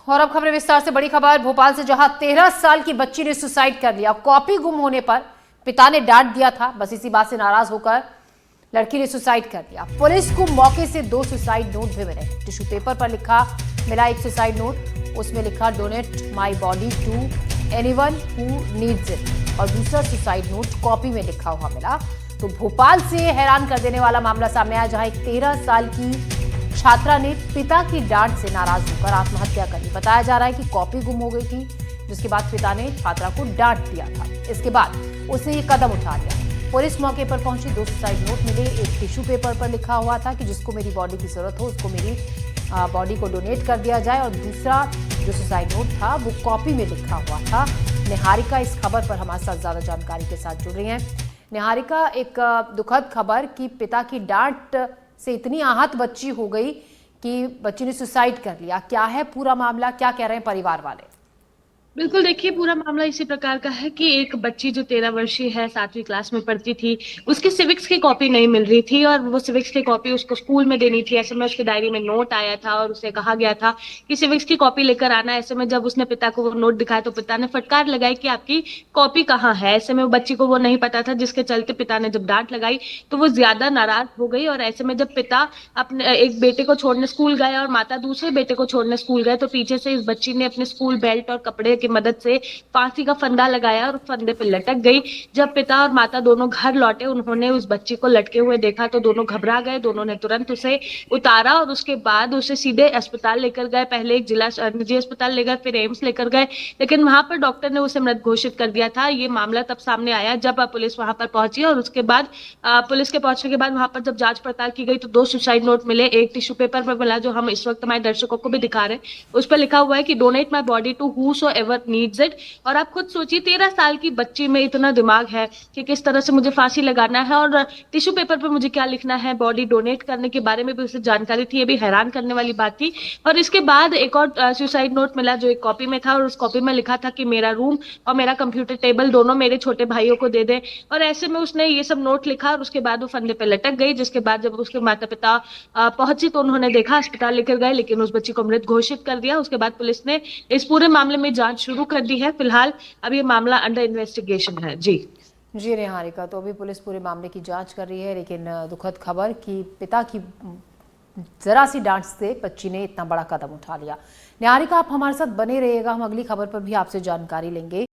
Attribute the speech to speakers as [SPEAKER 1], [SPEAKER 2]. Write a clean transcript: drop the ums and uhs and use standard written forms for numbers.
[SPEAKER 1] और अब खबरें विस्तार से। बड़ी खबर भोपाल से, जहां 13 साल की बच्ची ने सुसाइड कर लिया। कॉपी गुम होने पर पिता ने डांट दिया था, बस इसी बात से नाराज होकर लड़की ने सुसाइड कर लिया। पुलिस को मौके से 2 सुसाइड नोट भी मिले। टिश्यू पेपर पर मिला एक सुसाइड नोट, उसमें लिखा donate my body to anyone who needs it, और दूसरा सुसाइड नोट कॉपी में लिखा हुआ मिला। तो भोपाल से हैरान कर देने वाला मामला सामने आया, जहां एक 13 साल की छात्रा ने पिता की डांट से नाराज होकर आत्महत्या कर ली। बताया जा रहा है कि कॉपी गुम हो गई थी, जिसके बाद पिता ने छात्रा को डांट दिया था। इसके बाद उसने ये कदम उठा लिया। पुलिस मौके पर पहुंची, 2 सुसाइड नोट मिले। एक टिश्यू पेपर पर लिखा हुआ था कि जिसको मेरी बॉडी की जरूरत हो उसको मेरी बॉडी को डोनेट कर दिया जाए, और दूसरा जो सुसाइड नोट था वो कॉपी में लिखा हुआ था। निहारिका इस खबर पर हमारे साथ ज्यादा जानकारी के साथ जुड़ रही हैं। निहारिका, एक दुखद खबर कि पिता की डांट से इतनी आहत बच्ची हो गई कि बच्ची ने सुसाइड कर लिया। क्या है पूरा मामला, क्या कह रहे हैं परिवार वाले?
[SPEAKER 2] बिल्कुल, देखिए पूरा मामला इसी प्रकार का है कि एक बच्ची जो 13 वर्षीय है, 7वीं क्लास में पढ़ती थी, उसकी सिविक्स की कॉपी नहीं मिल रही थी और वो सिविक्स की कॉपी उसको स्कूल में देनी थी। ऐसे में उसकी डायरी में नोट आया था और उसे कहा गया था कि सिविक्स की कॉपी लेकर आना। ऐसे में जब उसने पिता को वो नोट दिखाया तो पिता ने फटकार लगाई कि आपकी कॉपी कहाँ है। ऐसे में वो बच्ची को वो नहीं पता था, जिसके चलते पिता ने जब डांट लगाई तो वो ज्यादा नाराज हो गई। और ऐसे में जब पिता अपने एक बेटे को छोड़ने स्कूल गए और माता दूसरे बेटे को छोड़ने स्कूल गए, तो पीछे से इस बच्ची ने अपने स्कूल बेल्ट और कपड़े की मदद से फांसी का फंदा लगाया और फंदे पे लटक गई। जब पिता और माता दोनों घर लौटे, उन्होंने उस बच्ची को लटके हुए देखा तो दोनों घबरा गए। दोनों ने तुरंत उसे उतारा और उसके बाद उसे सीधे अस्पताल लेकर गए। पहले एक जिला निजी अस्पताल ले गए, फिर एम्स लेकर गए, लेकिन वहां पर डॉक्टर ने उसे मृत घोषित कर दिया था। ये मामला तब सामने आया जब पुलिस वहां पर पहुंची, और उसके बाद पुलिस के पहुंचने के बाद वहां पर जब जांच पड़ताल की गई तो 2 सुसाइड नोट मिले। एक टिश्यू पेपर पर मिला, जो हम इस वक्त हमारे दर्शकों को भी दिखा रहे हैं। उस पर लिखा हुआ है कि donate my body to whosoever needs it. और आप खुद सोचिए, 13 साल की बच्ची में इतना दिमाग है कि किस तरह से मुझे फांसी लगाना है और टिश्यू पेपर पर मुझे क्या लिखना है, बॉडी डोनेट करने के बारे में भी उसे जानकारी थी। ये भी हैरान करने वाली बात थी। और इसके बाद एक और सुसाइड नोट मिला, जो एक कॉपी में था, और उस कॉपी में लिखा था कि मेरा रूम और मेरा कंप्यूटर टेबल दोनों मेरे छोटे भाइयों को दे दे। और ऐसे में उसने ये सब नोट लिखा और उसके बाद वो फंदे पे लटक गई। जिसके बाद जब उसके माता पिता पहुंची तो उन्होंने देखा, अस्पताल लेकर गए, लेकिन उस बच्ची को मृत घोषित कर दिया। उसके बाद पुलिस ने इस पूरे मामले में जांच शुरू कर दी है। फिलहाल अब ये मामला अंडर इन्वेस्टिगेशन है। जी
[SPEAKER 1] जी निहारिका, तो अभी पुलिस पूरे मामले की जांच कर रही है, लेकिन दुखद खबर कि पिता की जरा सी डांट से बच्ची ने इतना बड़ा कदम उठा लिया। निहारिका, आप हमारे साथ बने रहिएगा, हम अगली खबर पर भी आपसे जानकारी लेंगे।